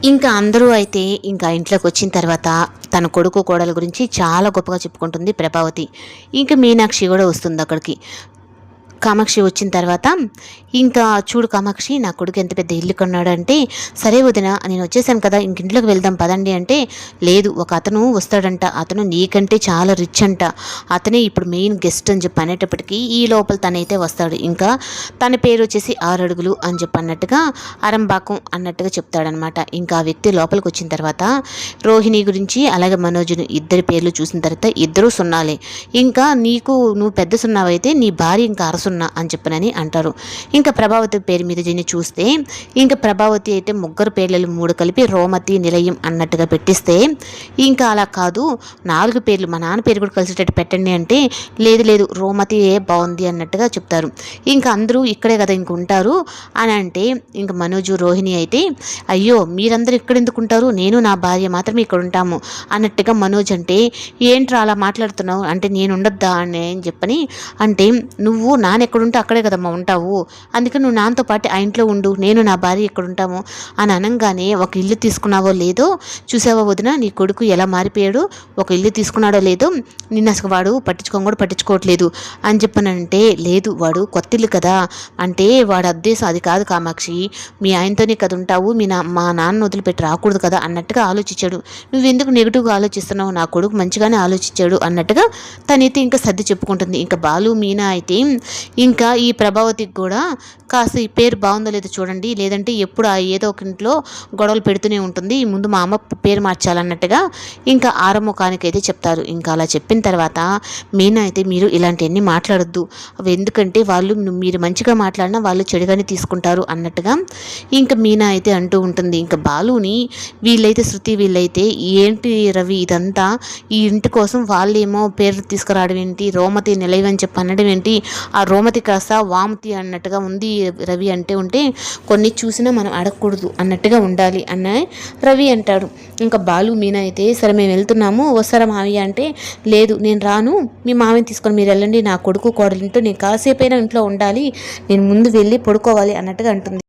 ఇంకా అందరూ అయితే ఇంకా ఇంట్లోకి వచ్చిన తర్వాత తన కొడుకు కోడల గురించి చాలా గొప్పగా చెప్పుకుంటుంది ప్రభావతి. ఇంకా మీనాక్షి కూడా వస్తుంది అక్కడికి. కామాక్షి వచ్చిన తర్వాత ఇంకా చూడు కామాక్షి, నా కొడుకు ఎంత పెద్ద ఇల్లు కొన్నాడు అంటే, సరే వదిన నేను వచ్చేసాను కదా ఇంక ఇంట్లోకి వెళ్దాం పదండి అంటే, లేదు ఒక అతను వస్తాడంట, అతను నీకంటే చాలా రిచ్ అంట, అతనే ఇప్పుడు మెయిన్ గెస్ట్ అని చెప్పి అనేటప్పటికీ ఈ లోపల తనైతే వస్తాడు. ఇంకా తన పేరు వచ్చేసి 6 అడుగులు అని చెప్పి అన్నట్టుగా అరంబాకం అన్నట్టుగా చెప్తాడనమాట. ఇంకా ఆ వ్యక్తి లోపలికి వచ్చిన తర్వాత రోహిణి గురించి అలాగే మనోజ్ని ఇద్దరి పేర్లు చూసిన తర్వాత ఇద్దరూ సున్నాలే, ఇంకా నువ్వు పెద్ద సున్నావైతే నీ భార్య ఇంకా అరసున్నా అని చెప్పనని అంటారు. ఇంకా ప్రభావతి పేరు మీద దీన్ని చూస్తే ఇంకా ప్రభావతి అయితే ముగ్గురు పేర్లు 3 కలిపి రోమతి నిలయం అన్నట్టుగా పెట్టిస్తే, ఇంకా అలా కాదు 4 పేర్లు మా నాన్న పేరు కూడా కలిసేటట్టు పెట్టండి అంటే, లేదు లేదు రోమతి బాగుంది అన్నట్టుగా చెప్తారు. ఇంకా అందరూ ఇక్కడే కదా ఇంక ఉంటారు అని అంటే, ఇంకా మనోజు రోహిణి అయితే అయ్యో మీరందరూ ఇక్కడ ఎందుకు ఉంటారు, నేను నా భార్య మాత్రమే ఇక్కడ ఉంటాము అన్నట్టుగా మనోజ్ అంటే, ఏంట్రా అలా మాట్లాడుతున్నావు అంటే, నేను ఉండొద్దా అని చెప్పని అంటే, నువ్వు నాన్న ఎక్కడుంటే అక్కడే కదమ్మా ఉంటావు, అందుకని నువ్వు నాన్నతో పాటు ఆ ఇంట్లో ఉండు, నేను నా భార్య ఎక్కడ ఉంటాము అని అనగానే, ఒక ఇల్లు తీసుకున్నావో లేదో చూసావో వదిన, నీ కొడుకు ఎలా మారిపోయాడు, ఒక ఇల్లు తీసుకున్నాడో లేదో, నిన్న అసలు వాడు పట్టించుకోవట్లేదు అని చెప్పనంటే, లేదు వాడు కొత్త ఇల్లు కదా అంటే, వాడు ఉద్దేశం అది కాదు కామాక్షి, మీ ఆయనతోనే కదా ఉంటావు, మా నాన్న వదిలిపెట్టి రాకూడదు కదా అన్నట్టుగా ఆలోచించాడు, నువ్వెందుకు నెగిటివ్గా ఆలోచిస్తున్నావు, నా కొడుకు మంచిగానే ఆలోచించాడు అన్నట్టుగా తనైతే ఇంకా సర్ది చెప్పుకుంటుంది. ఇంకా బాలు మీనా అయితే ఇంకా ఈ ప్రభావతికి కూడా కాస్త ఈ పేరు బాగుందో లేదో చూడండి, లేదంటే ఎప్పుడు ఏదో ఒక ఇంట్లో గొడవలు పెడుతూనే ఉంటుంది, ముందు మా అమ్మ పేరు మార్చాలన్నట్టుగా ఇంకా ఆరముఖానికి అయితే చెప్తారు. ఇంకా అలా చెప్పిన తర్వాత మీనా అయితే, మీరు ఇలాంటివన్నీ మాట్లాడొద్దు, అవి ఎందుకంటే వాళ్ళు మీరు మంచిగా మాట్లాడినా వాళ్ళు చెడుగానే తీసుకుంటారు అన్నట్టుగా ఇంకా మీనా అయితే అంటూ ఉంటుంది. ఇంకా బాలుని వీళ్ళైతే శృతి వీళ్ళైతే, ఏంటి రవి ఇదంతా, ఈ ఇంటి కోసం వాళ్ళేమో పేరు తీసుకురావడం ఏంటి, రోమతి నిలయం అని చెప్పి అనడం ఏంటి, ఆ రోమతి కాస్త వామతి అన్నట్టుగా ఉంది రవి అంటే ఉంటే, కొన్ని చూసినా మనం అడగకూడదు అన్నట్టుగా ఉండాలి అన్న రవి అంటాడు. ఇంకా బాలు మీనా అయితే, సరే మేము వెళ్తున్నాము వస్తారా మావయ్య అంటే, లేదు నేను రాను, మీ మామయ్యని తీసుకొని మీరు వెళ్ళండి, నా కొడుకు కోడలింటూ నేను కాసేపైనా ఇంట్లో ఉండాలి, నేను ముందు వెళ్ళి పడుకోవాలి అన్నట్టుగా అంటుంది.